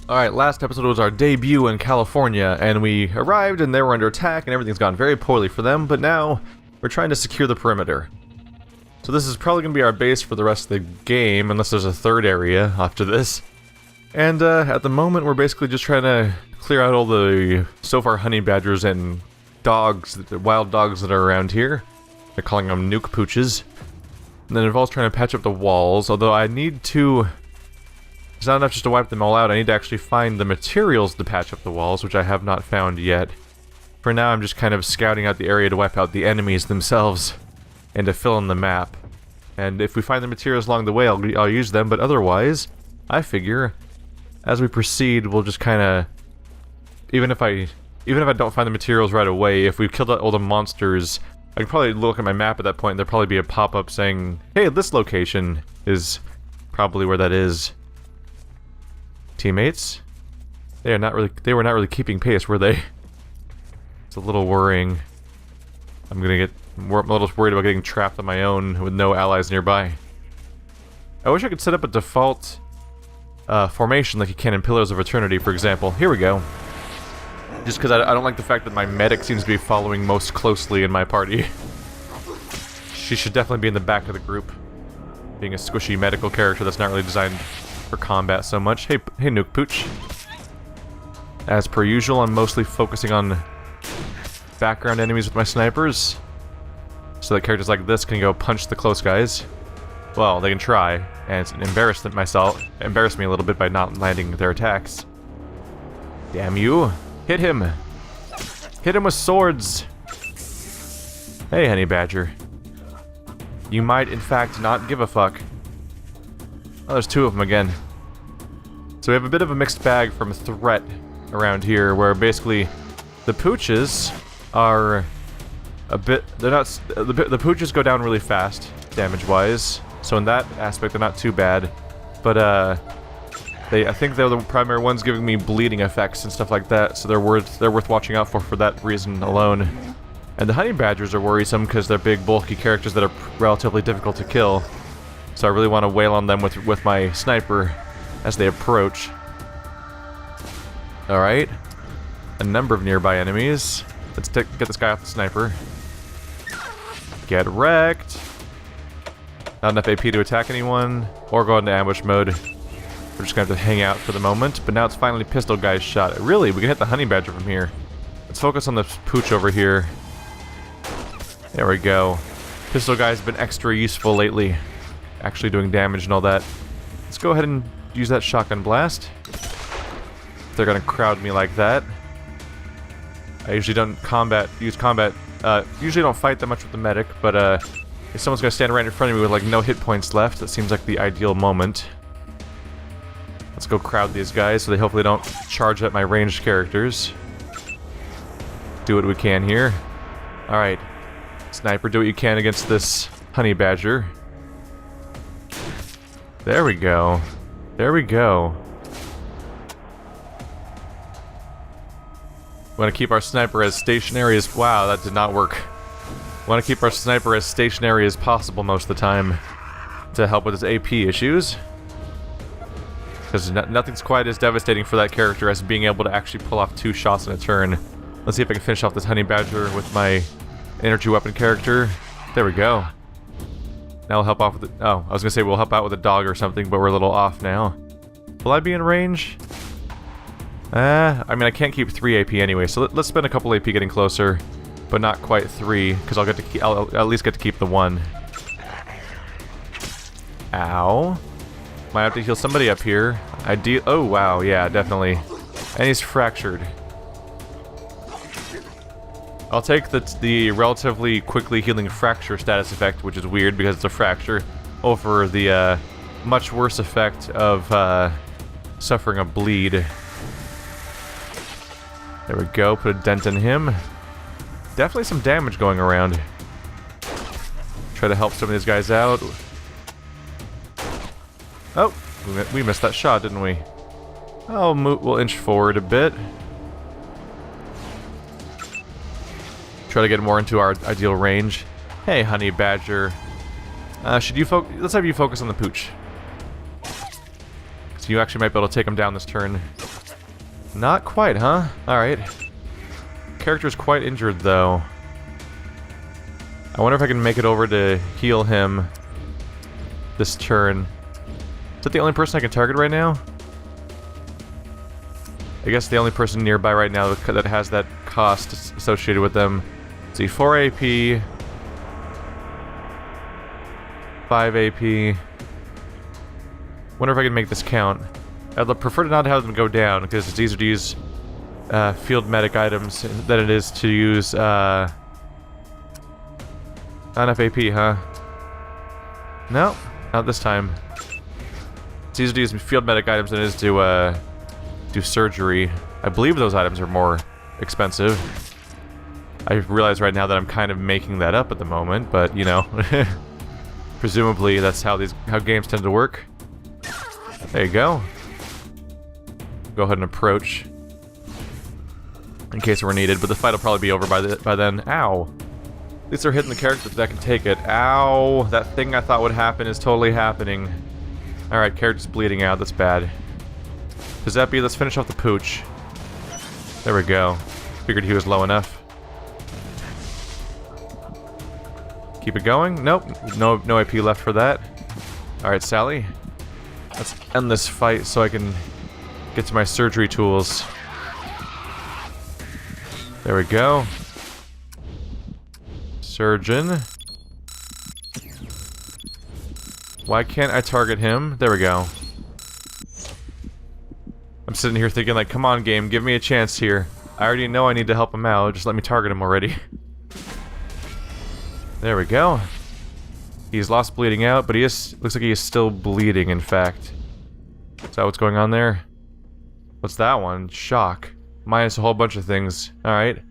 Alright, last episode was our debut in California, and we arrived and they were under attack and everything's gone very poorly for them, but now we're trying to secure the perimeter. So this is probably going to be our base for the rest of the game, unless there's a third area after this. And at the moment we're basically just trying to clear out all the, so far, honey badgers and dogs, wild dogs that are around here. They're calling them nuke pooches. And then it involves trying to patch up the walls, although I need to... It's not enough just to wipe them all out, I need to actually find the materials to patch up the walls, which I have not found yet. For now, I'm just kind of scouting out the area to wipe out the enemies themselves, and to fill in the map. And if we find the materials along the way, I'll use them, but otherwise, I figure, as we proceed, we'll just kind of... Even if I don't find the materials right away, if we've killed all the monsters, I can probably look at my map at that point, and there'll probably be a pop-up saying, hey, this location is probably where that is. Teammates? They were not really keeping pace, were they? It's a little worrying. I'm a little worried about getting trapped on my own with no allies nearby. I wish I could set up a default formation like you can in Pillars of Eternity, for example. Here we go. Just because I don't like the fact that my medic seems to be following most closely in my party. She should definitely be in the back of the group. Being a squishy medical character that's not really designed for combat so much. Hey Nuke Pooch. As per usual, I'm mostly focusing on background enemies with my snipers, so that characters like this can go punch the close guys. Well, they can try, and embarrass me a little bit by not landing their attacks. Damn you! Hit him! Hit him with swords! Hey, Honey Badger. You might, in fact, not give a fuck. Oh, there's two of them again. So we have a bit of a mixed bag from threat around here, where basically the pooches are a bit... They're not... The pooches go down really fast, damage-wise, so in that aspect they're not too bad. But, I think they're the primary ones giving me bleeding effects and stuff like that, so they're worth watching out for that reason alone. And the honey badgers are worrisome because they're big, bulky characters that are relatively difficult to kill. So I really want to wail on them with my sniper as they approach. Alright. A number of nearby enemies. Let's get this guy off the sniper. Get wrecked! Not enough AP to attack anyone, or go into ambush mode. We're just gonna have to hang out for the moment, but now it's finally Pistol Guy's shot. Really? We can hit the honey badger from here. Let's focus on the pooch over here. There we go. Pistol Guy's been extra useful lately. Actually doing damage and all that. Let's go ahead and use that shotgun blast. If they're gonna crowd me like that. I usually don't usually don't fight that much with the medic, but if someone's gonna stand right in front of me with like no hit points left, that seems like the ideal moment. Let's go crowd these guys so they hopefully don't charge at my ranged characters. Do what we can here. Alright. Sniper, do what you can against this honey badger. There we go. There we go. We want to keep our sniper as stationary as... Wow, that did not work. We want to keep our sniper as stationary as possible most of the time to help with his AP issues. Because nothing's quite as devastating for that character as being able to actually pull off 2 shots in a turn. Let's see if I can finish off this honey badger with my energy weapon character. There we go. Now we'll help off with the... Oh, I was gonna say we'll help out with a dog or something, but we're a little off now. Will I be in range? I mean, I can't keep 3 AP anyway, so let's spend a couple AP getting closer, but not quite 3, because I'll at least get to keep the 1. Ow. Might have to heal somebody up here. Oh, wow, yeah, definitely. And he's fractured. I'll take the relatively quickly healing fracture status effect, which is weird because it's a fracture, over the much worse effect of suffering a bleed. There we go, put a dent in him. Definitely some damage going around. Try to help some of these guys out. Oh, we missed that shot, didn't we? We'll inch forward a bit. Try to get more into our ideal range. Hey, honey badger. Let's have you focus on the pooch. So you actually might be able to take him down this turn. Not quite, huh? Alright. Character's quite injured, though. I wonder if I can make it over to heal him this turn. Is that the only person I can target right now? I guess the only person nearby right now that has that cost associated with them. Let's see, 4 AP. 5 AP. Wonder if I can make this count. I'd prefer to not have them go down, because it's easier to use field medic items than it is to use, not enough AP, huh? No, not this time. It's easier to use field medic items than it is to, do surgery. I believe those items are more expensive. I realize right now that I'm kind of making that up at the moment, but, you know, presumably that's how games tend to work. There you go. Go ahead and approach in case we're needed, but the fight will probably be over by then. Ow! At least they're hitting the characters that can take it. Ow! That thing I thought would happen is totally happening. Alright, character's bleeding out. That's bad. Giuseppe, let's finish off the pooch. There we go. Figured he was low enough. Keep it going? Nope. No AP left for that. Alright, Sally. Let's end this fight so I can get to my surgery tools. There we go. Surgeon. Why can't I target him? There we go. I'm sitting here thinking like, come on game, give me a chance here. I already know I need to help him out, just let me target him already. There we go. He's lost bleeding out, but looks like he is still bleeding, in fact. Is that what's going on there? What's that one? Shock. Minus a whole bunch of things. Alright.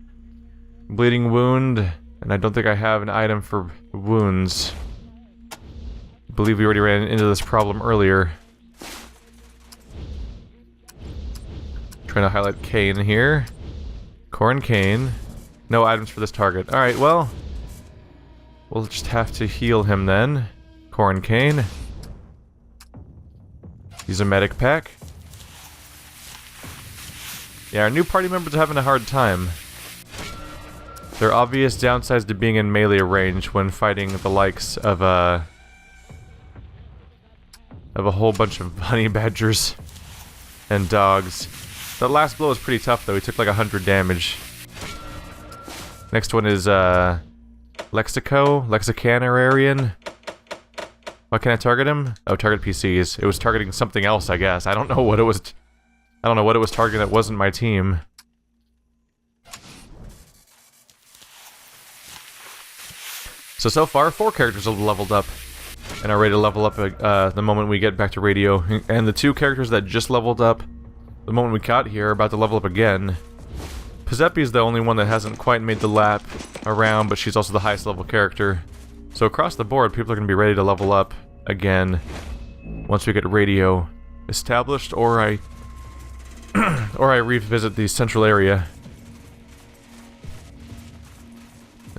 Bleeding wound, and I don't think I have an item for wounds. I believe we already ran into this problem earlier. Trying to highlight Kane here. Corn Kane. No items for this target. Alright, well, we'll just have to heal him then. Corn Kane. Use a medic pack. Yeah, our new party members are having a hard time. There are obvious downsides to being in melee range when fighting the likes of a whole bunch of honey badgers and dogs. The last blow was pretty tough though, he took like 100 damage. Next one is Lexicanarian. Why can't I target him? Oh, target PCs. It was targeting something else, I guess. I don't know what it was targeting that wasn't my team. So far, 4 characters have leveled up and are ready to level up the moment we get back to radio. And the 2 characters that just leveled up the moment we got here are about to level up again. Giuseppe is the only one that hasn't quite made the lap around, but she's also the highest level character. So across the board, people are going to be ready to level up again once we get radio established, or I revisit the central area.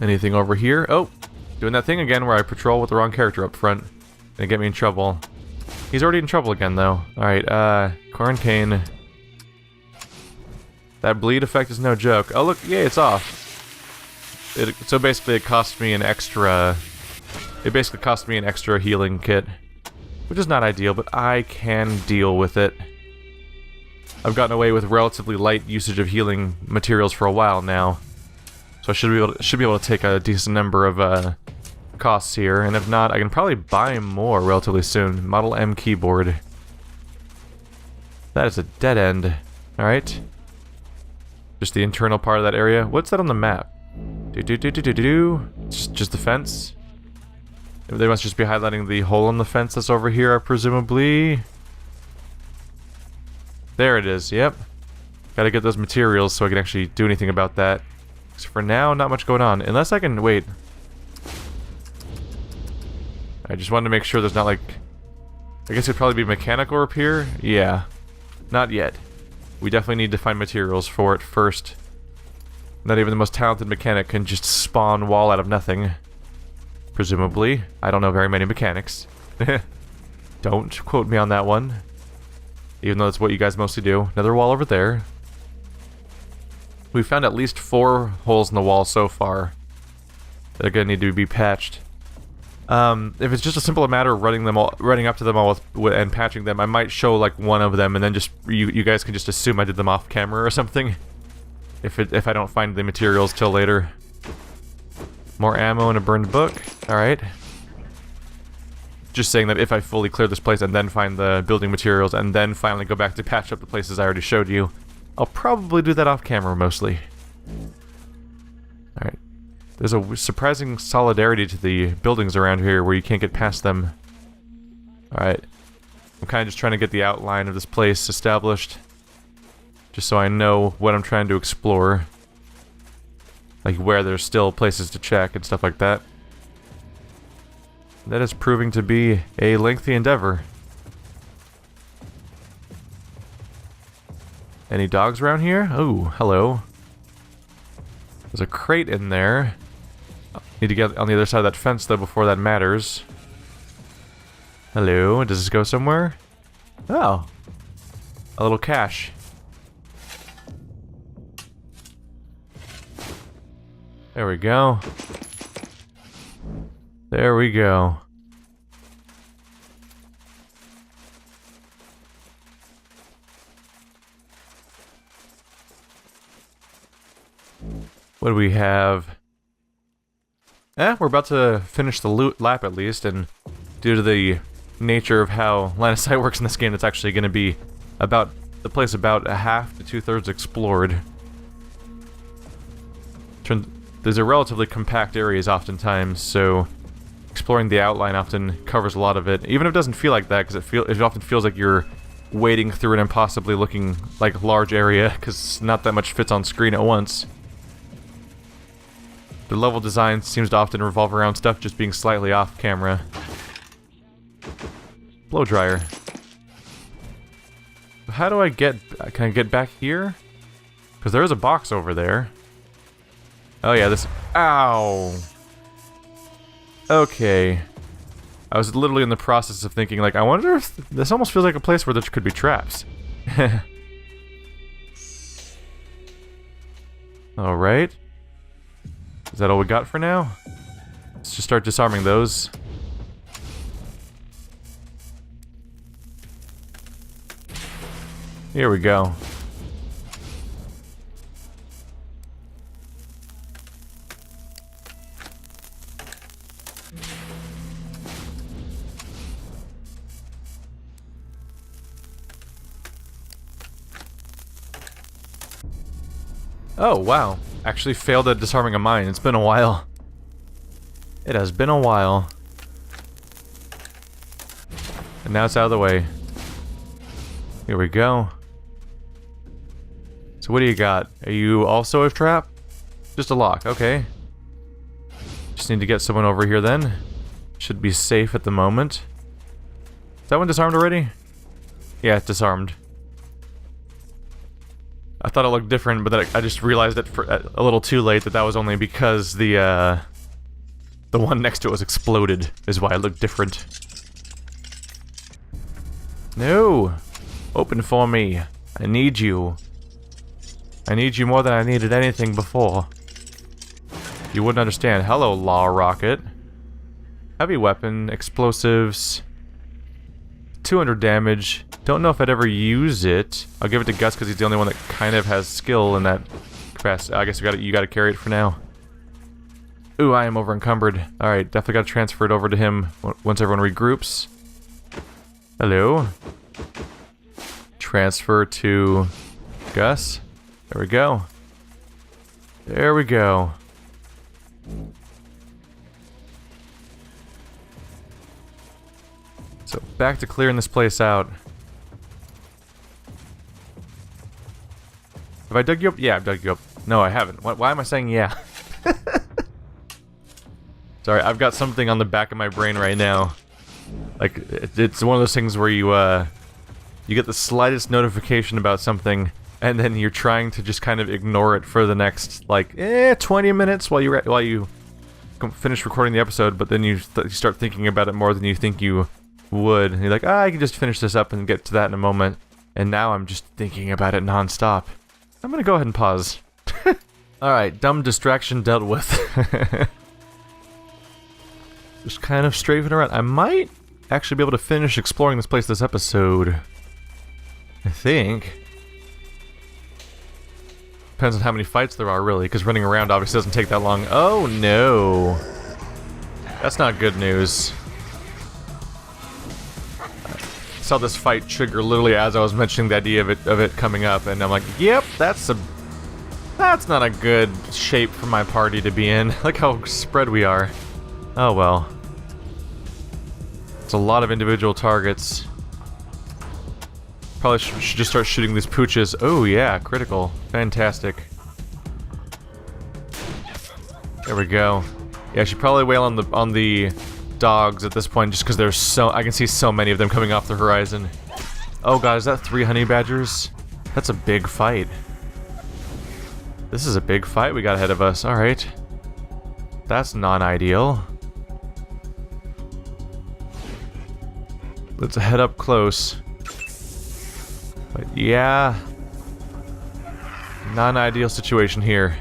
Anything over here? Oh, doing that thing again where I patrol with the wrong character up front. Gonna get me in trouble. He's already in trouble again, though. Alright, Corn Kane. That bleed effect is no joke. Oh, look, yay, it's off. So basically, it cost me an extra... It basically cost me an extra healing kit. Which is not ideal, but I can deal with it. I've gotten away with relatively light usage of healing materials for a while now. So I should be able to take a decent number of costs here, and if not, I can probably buy more relatively soon. Model M keyboard. That is a dead end. Alright. Just the internal part of that area. What's that on the map? Just the fence? They must just be highlighting the hole in the fence that's over here, presumably. There it is, yep. Gotta get those materials so I can actually do anything about that. So for now, not much going on. Unless I can... wait. I just wanted to make sure there's not like... I guess it'd probably be mechanical repair? Yeah. Not yet. We definitely need to find materials for it first. Not even the most talented mechanic can just spawn wall out of nothing. Presumably. I don't know very many mechanics. Don't quote me on that one. Even though that's what you guys mostly do. Another wall over there. We found at least 4 holes in the wall so far that are gonna need to be patched. If it's just a simple matter of running up to them all and patching them, I might show like one of them, and then just you guys can just assume I did them off camera or something. If I don't find the materials till later. More ammo and a burned book. All right. Just saying that if I fully clear this place and then find the building materials and then finally go back to patch up the places I already showed you, I'll probably do that off camera mostly. All right. There's a surprising solidarity to the buildings around here where you can't get past them. Alright. I'm kind of just trying to get the outline of this place established. Just so I know what I'm trying to explore. Like where there's still places to check and stuff like that. That is proving to be a lengthy endeavor. Any dogs around here? Oh, hello. There's a crate in there. Need to get on the other side of that fence though before that matters. Hello, does this go somewhere? Oh. A little cache. There we go. There we go. What do we have? We're about to finish the loot lap at least, and due to the nature of how line of sight works in this game, it's actually going to be about the place about a half to 2/3 explored. These are relatively compact areas oftentimes, so exploring the outline often covers a lot of it. Even if it doesn't feel like that, because it often feels like you're wading through an impossibly looking like large area, because not that much fits on screen at once. The level design seems to often revolve around stuff just being slightly off camera. Blow dryer. How do I get... Can I get back here? Because there is a box over there. Oh yeah, this... Ow! Okay. I was literally in the process of thinking, like, I wonder if... This almost feels like a place where there could be traps. Alright. Is that all we got for now? Let's just start disarming those. Here we go. Oh, wow. Actually failed at disarming a mine. It's been a while. It has been a while. And now it's out of the way. Here we go. So what do you got? Are you also a trap? Just a lock, okay. Just need to get someone over here then. Should be safe at the moment. Is that one disarmed already? Yeah, it's disarmed. I thought it looked different, but then I just realized it a little too late that was only because the one next to it was exploded, is why it looked different. No! Open for me. I need you. I need you more than I needed anything before. You wouldn't understand. Hello, Law Rocket. Heavy weapon, explosives, 200 damage. Don't know if I'd ever use it. I'll give it to Gus because he's the only one that kind of has skill in that capacity. I guess you gotta carry it for now. Ooh, I am over encumbered. Alright, definitely gotta transfer it over to him once everyone regroups. Hello. Transfer to Gus. There we go. There we go. So, back to clearing this place out. Have I dug you up? Yeah, I've dug you up. No, I haven't. Why am I saying yeah? Sorry, I've got something on the back of my brain right now. Like, it's one of those things where you get the slightest notification about something, and then you're trying to just kind of ignore it for the next, like, 20 minutes while you finish recording the episode, but then you start thinking about it more than you think you would. And you're like, I can just finish this up and get to that in a moment. And now I'm just thinking about it non-stop. I'm gonna go ahead and pause. Alright, dumb distraction dealt with. Just kind of strafing around. I might actually be able to finish exploring this place this episode. I think. Depends on how many fights there are, really, because running around obviously doesn't take that long. Oh, no. That's not good news. I saw this fight trigger literally as I was mentioning the idea of it coming up, and I'm like, yep, that's not a good shape for my party to be in. Look how spread we are. Oh, well. It's a lot of individual targets. Probably should just start shooting these pooches. Oh yeah, critical. Fantastic. There we go. Yeah, I should probably wail on the dogs at this point, just because there's I can see so many of them coming off the horizon. Oh god, is that 3 honey badgers? That's a big fight. This is a big fight we got ahead of us. All right. That's non-ideal. Let's head up close. But yeah, non-ideal situation here.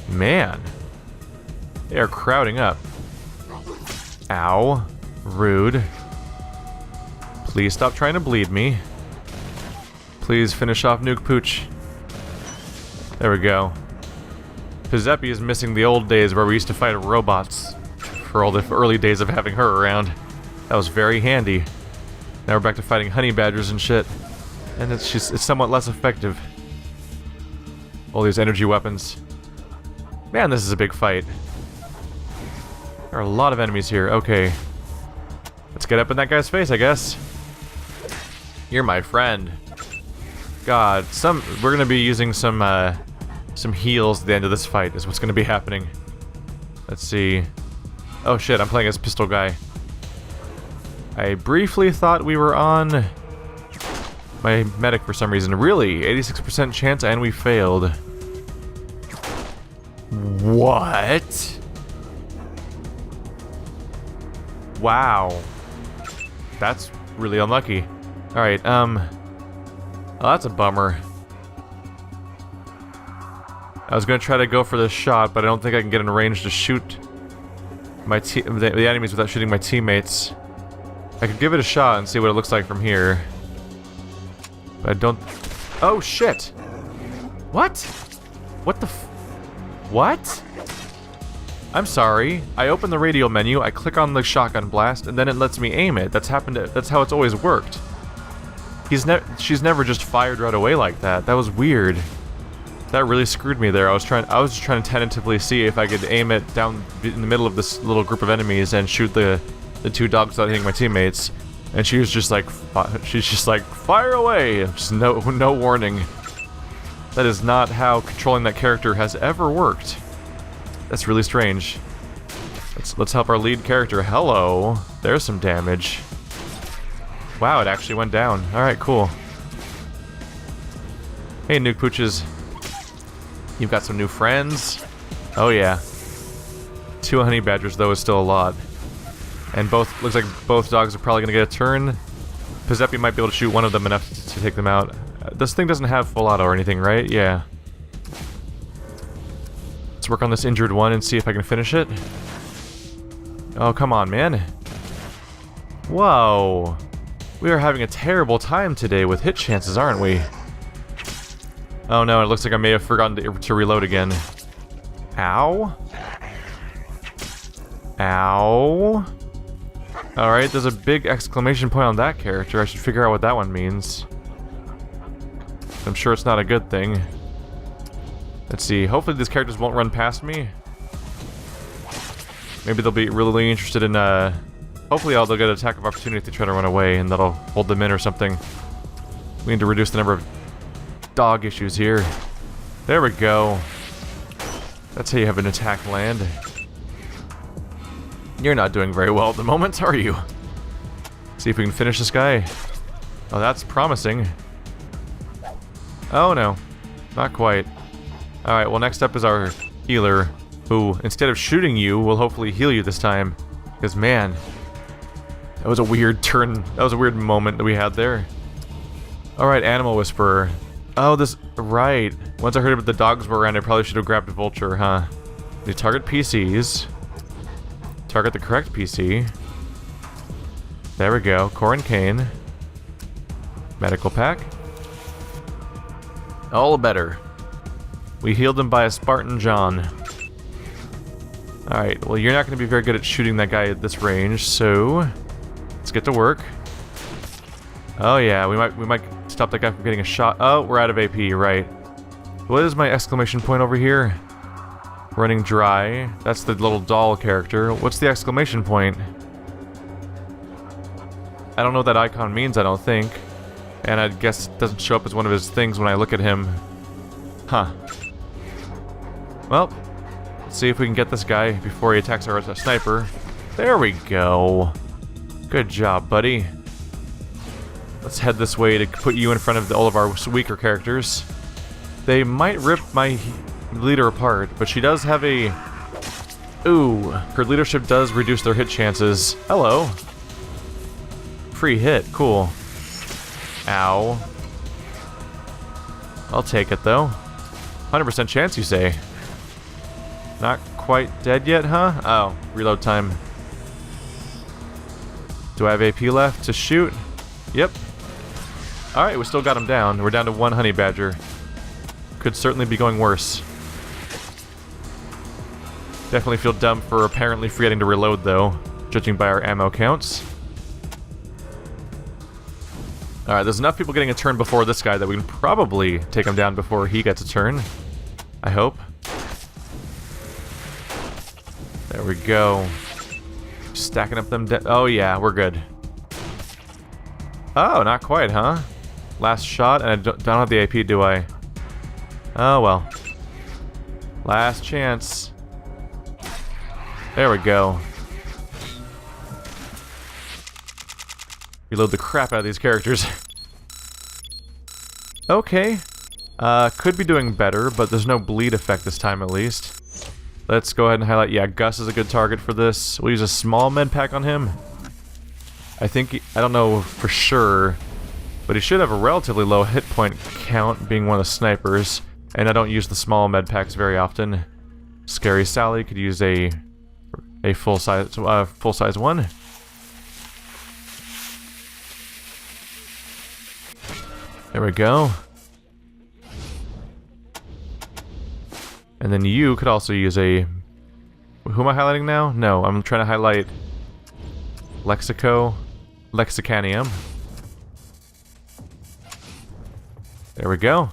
Man, they are crowding up. Ow, rude. Please stop trying to bleed me. Please finish off Nuke Pooch. There we go. Pizepi is missing the old days where we used to fight robots for all the early days of having her around. That was very handy. Now we're back to fighting honey badgers and shit. And it's somewhat less effective. All these energy weapons. Man, this is a big fight. There are a lot of enemies here. Okay. Let's get up in that guy's face, I guess. You're my friend. God, we're gonna be using some heals at the end of this fight is what's gonna be happening. Let's see. Oh shit, I'm playing as pistol guy. I briefly thought we were on my medic for some reason. Really? 86% chance and we failed. What? Wow. That's really unlucky. Alright, oh, that's a bummer. I was gonna try to go for this shot, but I don't think I can get in range to shoot the enemies without shooting my teammates. I could give it a shot and see what it looks like from here. But I don't... Oh, shit! What? What the What? I'm sorry. I open the radial menu, I click on the shotgun blast, and then it lets me aim it. That's how it's always worked. She's never just fired right away like that. That was weird. That really screwed me there. I was just trying to tentatively see if I could aim it down in the middle of this little group of enemies and shoot the 2 dogs without hitting my teammates. And she was just like, fire away! Just no warning. That is not how controlling that character has ever worked. That's really strange. Let's help our lead character. Hello. There's some damage. Wow, it actually went down. Alright, cool. Hey, Nuke Pooches. You've got some new friends. Oh yeah. 2 honey badgers though is still a lot. And looks like both dogs are probably gonna get a turn. Pizepi might be able to shoot one of them enough to take them out. This thing doesn't have full auto or anything, right? Yeah. Let's work on this injured one and see if I can finish it. Oh, come on, man. Whoa. We are having a terrible time today with hit chances, aren't we? Oh no, it looks like I may have forgotten to reload again. Ow. Ow. Alright, there's a big exclamation point on that character. I should figure out what that one means. I'm sure it's not a good thing. Let's see, hopefully these characters won't run past me. Maybe they'll be really interested in, hopefully they'll get an attack of opportunity if they try to run away, and that'll hold them in or something. We need to reduce the number of dog issues here. There we go. That's how you have an attack land. You're not doing very well at the moment, are you? See if we can finish this guy. Oh, that's promising. Oh no, not quite. Alright, well next up is our healer, who, instead of shooting you, will hopefully heal you this time. Because man, that was a weird turn, that was a weird moment that we had there. Alright, Animal Whisperer. Oh, this... Right. Once I heard about the dogs were around, I probably should have grabbed a vulture, huh? You target PCs. Target the correct PC. There we go. Core and cane. Medical pack. All better. We healed him by a Spartan John. Alright, well you're not going to be very good at shooting that guy at this range, so... Let's get to work. Oh yeah, we might stop that guy from getting a shot. Oh, we're out of AP, right. What is my exclamation point over here? Running dry. That's the little doll character. What's the exclamation point? I don't know what that icon means, I don't think. And I guess it doesn't show up as one of his things when I look at him. Huh. Well, let's see if we can get this guy before he attacks our sniper. There we go. Good job, buddy. Let's head this way to put you in front of all of our weaker characters. They might rip my leader apart, but she does have a... Ooh, her leadership does reduce their hit chances. Hello. Free hit, cool. Ow. I'll take it, though. 100% chance, you say? Not quite dead yet, huh? Oh, reload time. Do I have AP left to shoot? Yep. Alright, we still got him down. We're down to 1 honey badger. Could certainly be going worse. Definitely feel dumb for apparently forgetting to reload, though, judging by our ammo counts. Alright, there's enough people getting a turn before this guy that we can probably take him down before he gets a turn. I hope. There we go. Stacking up them oh yeah, we're good. Oh, not quite, huh? Last shot, and I don't have the AP, do I? Oh well. Last chance. There we go. Reload the crap out of these characters. Okay. Could be doing better, but there's no bleed effect this time at least. Let's go ahead and highlight, yeah, Gus is a good target for this. We'll use a small med pack on him. I think, I don't know for sure, but he should have a relatively low hit point count, being one of the snipers, and I don't use the small med packs very often. Scary Sally could use a full size one. There we go. And then you could also use a... Who am I highlighting now? No, I'm trying to highlight... Lexicanium. There we go.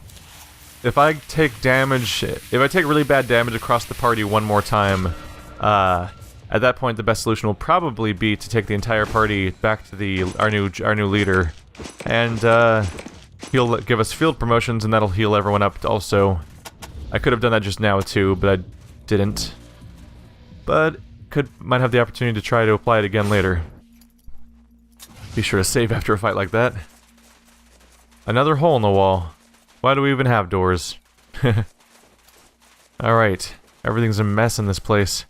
If I take damage... If I take really bad damage across the party one more time, at that point the best solution will probably be to take the entire party back to our new leader. And, he'll give us field promotions, and that'll heal everyone up also. I could have done that just now too, but I didn't. But might have the opportunity to try to apply it again later. Be sure to save after a fight like that. Another hole in the wall. Why do we even have doors? Alright, everything's a mess in this place.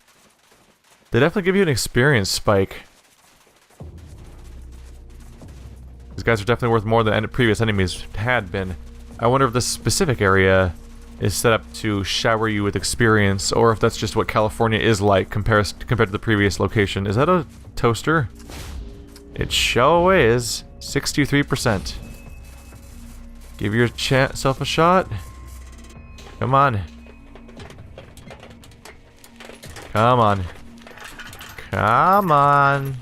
They definitely give you an experience spike. These guys are definitely worth more than previous enemies had been. I wonder if this specific area is set up to shower you with experience, or if that's just what California is like compared to the previous location. Is that a toaster? It sure is. 63%. Give yourself a shot. Come on. Come on. Come on.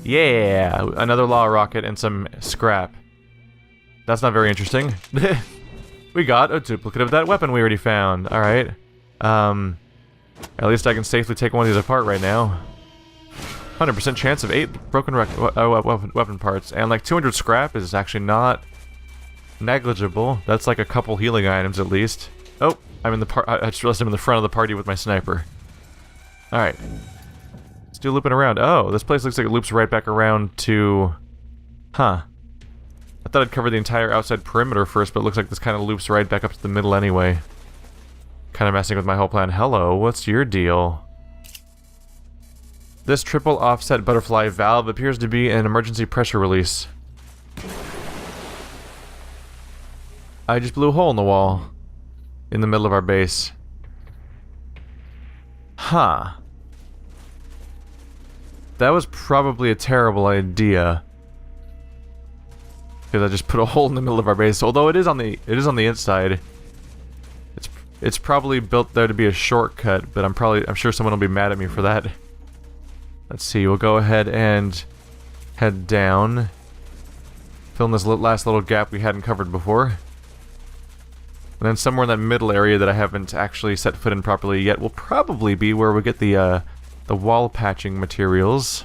Yeah, another law rocket and some scrap. That's not very interesting. We got a duplicate of that weapon we already found. Alright. At least I can safely take one of these apart right now. 100% chance of 8 broken weapon parts. And like 200 scrap is actually not negligible. That's like a couple healing items at least. Oh, I'm in the I just realized I'm in the front of the party with my sniper. Alright. Still looping around. Oh, this place looks like it loops right back around to... Huh. I thought I'd cover the entire outside perimeter first, but it looks like this kind of loops right back up to the middle anyway. Kind of messing with my whole plan. Hello, what's your deal? This triple offset butterfly valve appears to be an emergency pressure release. I just blew a hole in the wall. In the middle of our base. Huh. That was probably a terrible idea. Because I just put a hole in the middle of our base. Although it is on the inside. It's probably built there to be a shortcut, but I'm sure someone will be mad at me for that. Let's see, we'll go ahead and head down. Fill in this last little gap we hadn't covered before. And then somewhere in that middle area that I haven't actually set foot in properly yet will probably be where we get the wall patching materials.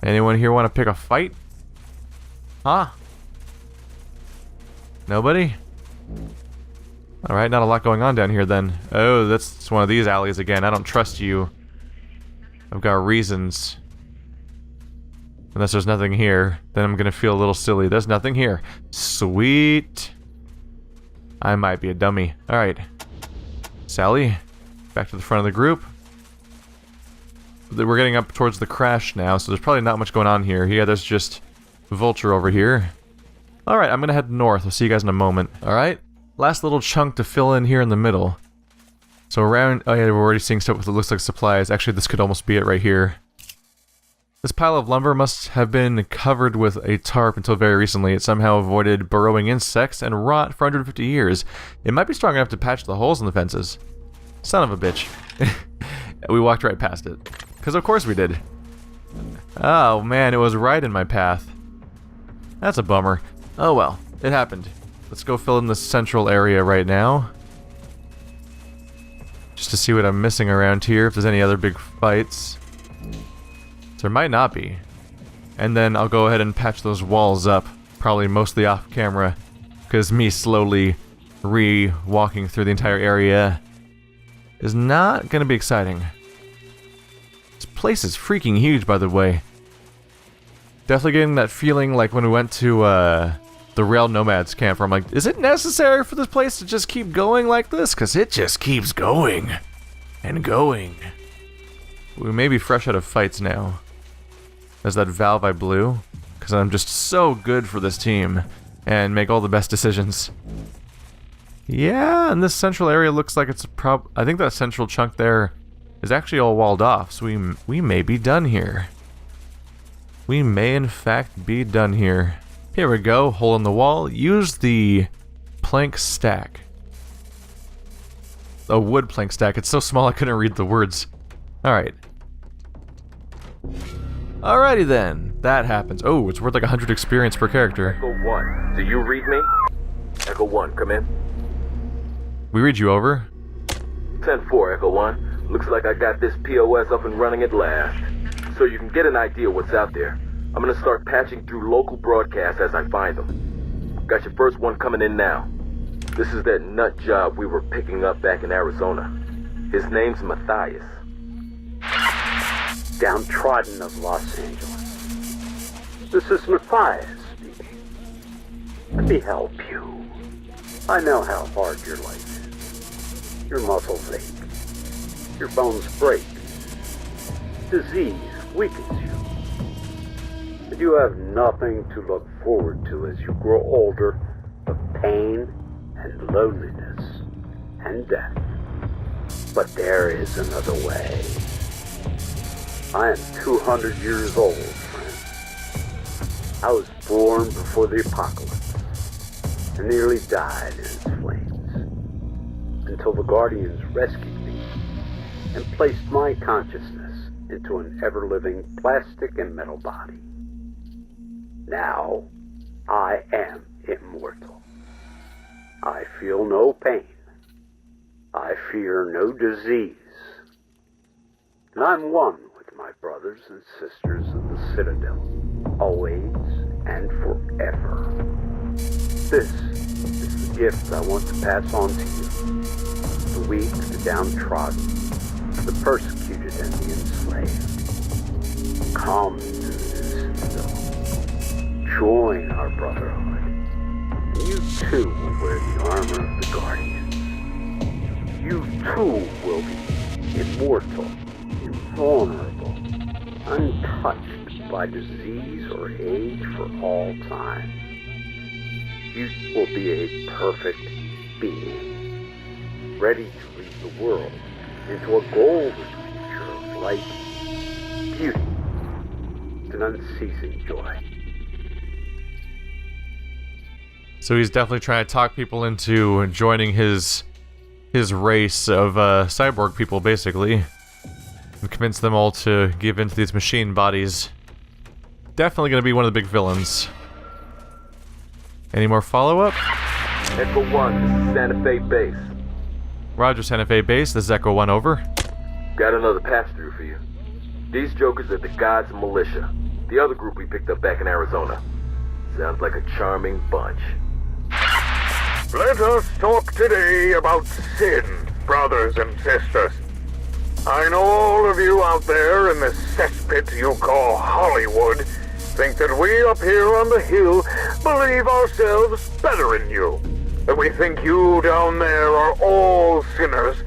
Anyone here want to pick a fight? Huh? Nobody? Alright, not a lot going on down here then. Oh, that's one of these alleys again. I don't trust you. I've got reasons. Unless there's nothing here, then I'm gonna feel a little silly. There's nothing here. Sweet. I might be a dummy. Alright. Sally, back to the front of the group. We're getting up towards the crash now, so there's probably not much going on here. Yeah, there's just Vulture over here. Alright, I'm gonna head north. I'll see you guys in a moment. Alright? Last little chunk to fill in here in the middle. So around... Oh yeah, we're already seeing stuff that looks like supplies. Actually, this could almost be it right here. This pile of lumber must have been covered with a tarp until very recently. It somehow avoided burrowing insects and rot for 150 years. It might be strong enough to patch the holes in the fences. Son of a bitch. We walked right past it. Because of course we did. Oh man, it was right in my path. That's a bummer. Oh well, it happened. Let's go fill in the central area right now. Just to see what I'm missing around here, if there's any other big fights. There might not be. And then I'll go ahead and patch those walls up, probably mostly off camera, because me slowly walking through the entire area is not going to be exciting. This place is freaking huge, by the way. Definitely getting that feeling like when we went to the Rail Nomads camp, where I'm like, is it necessary for this place to just keep going like this? Because it just keeps going and going. We may be fresh out of fights now. There's that valve I blew, because I'm just so good for this team and make all the best decisions. Yeah, and this central area looks like it's a I think that central chunk there is actually all walled off, so we may be done here. We may in fact be done here. Here we go, hole in the wall. Use the plank stack. A wood plank stack. It's so small I couldn't read the words. Alright. Alrighty then. That happens. Oh, it's worth like 100 experience per character. Echo 1, do you read me? Echo 1, come in. We read you over. 10-4, Echo 1. Looks like I got this POS up and running at last. So you can get an idea what's out there. I'm gonna start patching through local broadcasts as I find them. Got your first one coming in now. This is that nut job we were picking up back in Arizona. His name's Matthias. Downtrodden of Los Angeles. This is Matthias speaking. Let me help you. I know how hard your life is. Your muscles ache. Your bones break. Disease weakens you. And you have nothing to look forward to as you grow older but pain and loneliness and death. But there is another way. I am 200 years old, friend. I was born before the apocalypse and nearly died in its flames until the Guardians rescued me and placed my consciousness into an ever-living plastic and metal body. Now, I am immortal. I feel no pain. I fear no disease. And I'm one with my brothers and sisters of the Citadel, always and forever. This is the gift I want to pass on to you. The weak, the downtrodden, the persecuted and the enslaved. Come to this citadel. Join our brotherhood. And you too will wear the armor of the Guardians. You too will be immortal, invulnerable, untouched by disease or age for all time. You will be a perfect being, ready to lead the world into a golden future of light, beauty, and unceasing joy. So he's definitely trying to talk people into joining his race of cyborg people, basically, and convince them all to give into these machine bodies. Definitely going to be one of the big villains. Any more follow-up? Echo 1, this is Santa Fe Base. Roger, Santa Fe Base. This is Echo 1, over. Got another pass-through for you. These jokers are the Gods Militia, the other group we picked up back in Arizona. Sounds like a charming bunch. Let us talk today about sin, brothers and sisters. I know all of you out there in the cesspit you call Hollywood think that we up here on the hill believe ourselves better than you. That we think you down there are all sinners,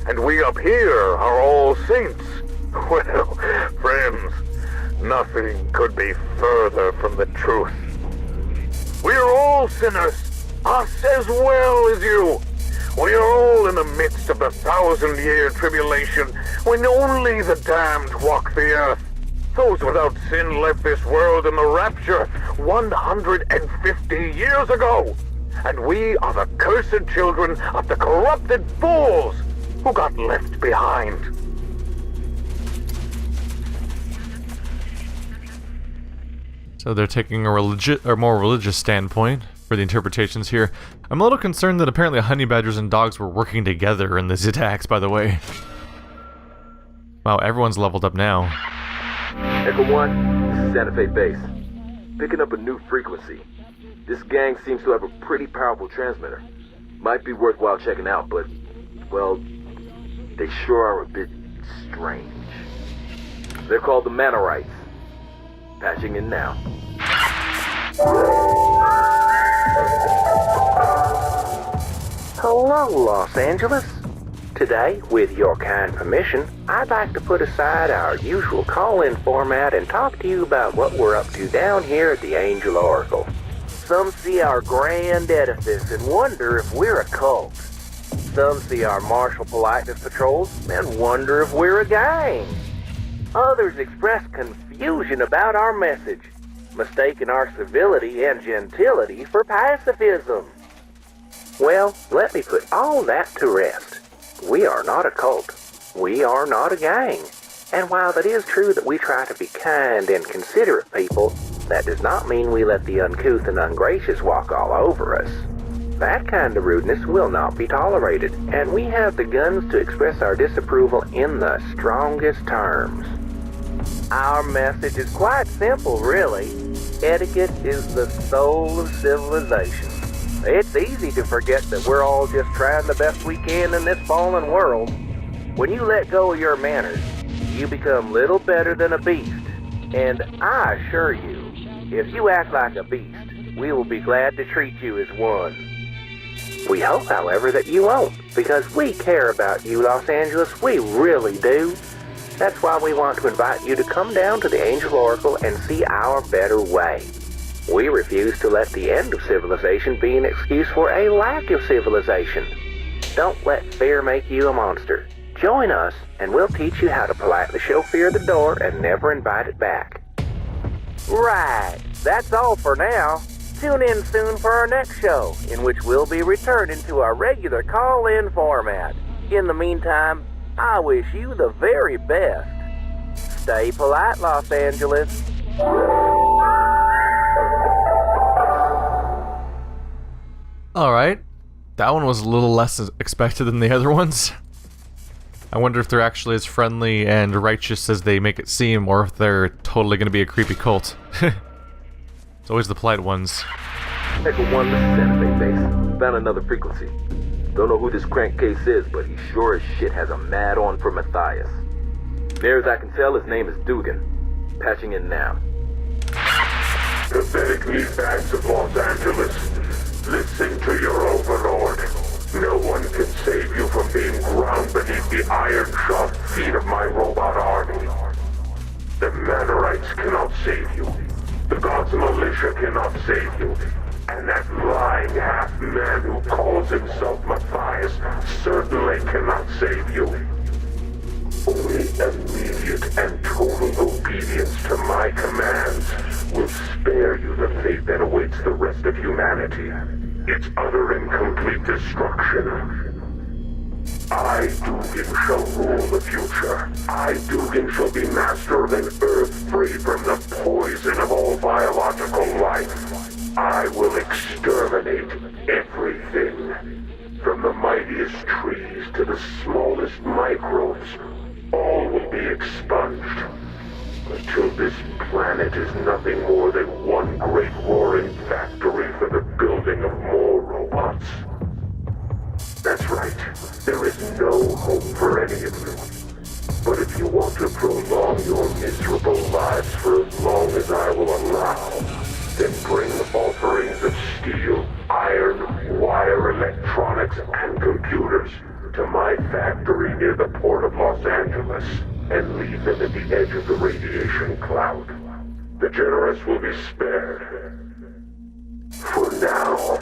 and we up here are all saints. Well, friends, nothing could be further from the truth. We're all sinners, us as well as you. We are all in the midst of the 1,000-year tribulation, when only the damned walk the earth. Those without sin left this world in the rapture 150 years ago. And we are the cursed children of the corrupted fools who got left behind. So they're taking a more religious standpoint for the interpretations here. I'm a little concerned that apparently honey badgers and dogs were working together in these attacks, by the way. Wow, everyone's leveled up now. Echo 1, this is Santa Fe Base. Picking up a new frequency. This gang seems to have a pretty powerful transmitter. Might be worthwhile checking out, but, well, they sure are a bit strange. They're called the Manorites. Patching in now. Hello, Los Angeles. Today, with your kind permission, I'd like to put aside our usual call-in format and talk to you about what we're up to down here at the Angel Oracle. Some see our grand edifice and wonder if we're a cult. Some see our martial politeness patrols and wonder if we're a gang. Others express confusion about our message, mistaking our civility and gentility for pacifism. Well, let me put all that to rest. We are not a cult. We are not a gang. And while it is true that we try to be kind and considerate people, that does not mean we let the uncouth and ungracious walk all over us. That kind of rudeness will not be tolerated, and we have the guns to express our disapproval in the strongest terms. Our message is quite simple, really. Etiquette is the soul of civilization. It's easy to forget that we're all just trying the best we can in this fallen world. When you let go of your manners, you become little better than a beast. And I assure you, if you act like a beast, we will be glad to treat you as one. We hope, however, that you won't, because we care about you, Los Angeles. We really do. That's why we want to invite you to come down to the Angel Oracle and see our better way. We refuse to let the end of civilization be an excuse for a lack of civilization. Don't let fear make you a monster. Join us, and we'll teach you how to politely show fear the door and never invite it back. Right, that's all for now. Tune in soon for our next show, in which we'll be returning to our regular call-in format. In the meantime, I wish you the very best. Stay polite, Los Angeles. Alright, that one was a little less expected than the other ones. I wonder if they're actually as friendly and righteous as they make it seem, or if they're totally going to be a creepy cult. It's always the polite ones. Echo 1, this is Santa Fe Base. Found another frequency. Don't know who this crankcase is, but he sure as shit has a mad on for Matthias. Near as I can tell, his name is Dugan. Patching in now. Pathetic meatbags of Los Angeles, listen to your overlord. No one can save you from being ground beneath the iron-shod feet of my robot army. The Manorites cannot save you. The God's militia cannot save you. And that lying half-man who calls himself Matthias certainly cannot save you. Only immediate and total obedience to my commands will spare you the fate that awaits the rest of humanity. Its utter and complete destruction. I, Dugan, shall rule the future. I, Dugan, shall be master of an Earth free from the poison of all biological life. I will exterminate everything. From the mightiest trees to the smallest microbes. All will be expunged. Until this planet is nothing more than one great roaring factory for the building of more robots. That's right. There is no hope for any of you. But if you want to prolong your miserable lives for as long as I will allow, then bring offerings of steel, iron, wire, electronics, and computers to my factory near the port of Los Angeles and leave them at the edge of the radiation cloud. The generous will be spared. For now.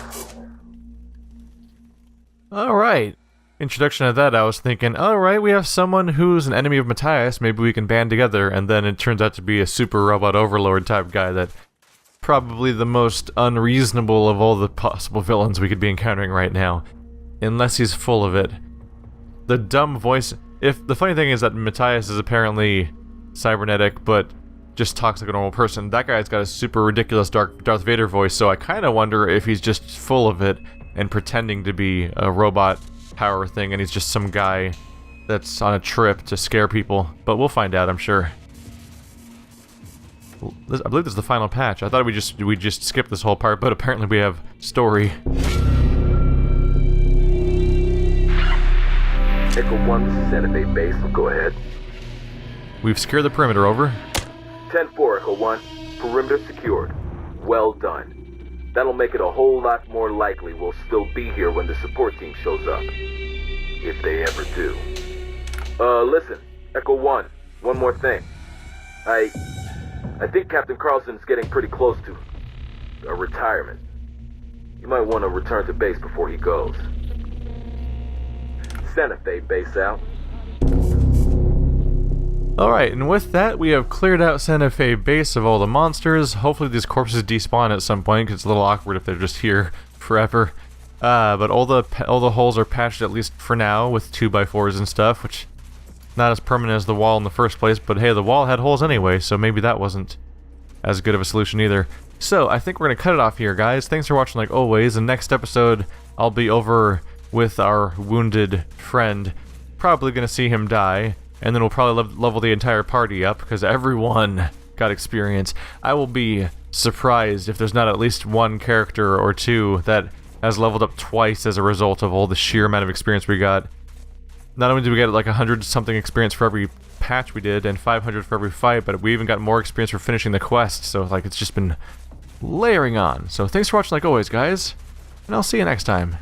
Alright. Introduction of that, I was thinking, alright, we have someone who's an enemy of Matthias, maybe we can band together, and then it turns out to be a super robot overlord type guy that probably the most unreasonable of all the possible villains we could be encountering right now. Unless he's full of it. The dumb voice... The funny thing is that Matthias is apparently cybernetic, but just talks like a normal person. That guy's got a super ridiculous Darth Vader voice, so I kind of wonder if he's just full of it and pretending to be a robot power thing, and he's just some guy that's on a trip to scare people. But we'll find out, I'm sure. I believe this is the final patch. I thought we'd just skip this whole part, but apparently we have story. Echo 1, this is Santa Fe Base. Go ahead. We've secured the perimeter, over. 10-4, Echo 1. Perimeter secured. Well done. That'll make it a whole lot more likely we'll still be here when the support team shows up. If they ever do. Listen, Echo 1, one more thing. I think Captain Carlson's getting pretty close to a retirement. You might want to return to base before he goes. Santa Fe Base out. Alright, and with that, we have cleared out Santa Fe Base of all the monsters. Hopefully these corpses despawn at some point, because it's a little awkward if they're just here forever. But all the holes are patched, at least for now, with 2x4s and stuff, which not as permanent as the wall in the first place, but hey, the wall had holes anyway, so maybe that wasn't as good of a solution either. So, I think we're going to cut it off here, guys. Thanks for watching like always. The next episode, I'll be over with our wounded friend. Probably going to see him die. And then we'll probably level the entire party up, because everyone got experience. I will be surprised if there's not at least one character or two that has leveled up twice as a result of all the sheer amount of experience we got. Not only did we get like 100-something experience for every patch we did, and 500 for every fight, but we even got more experience for finishing the quest, so like it's just been layering on. So thanks for watching like always, guys, and I'll see you next time.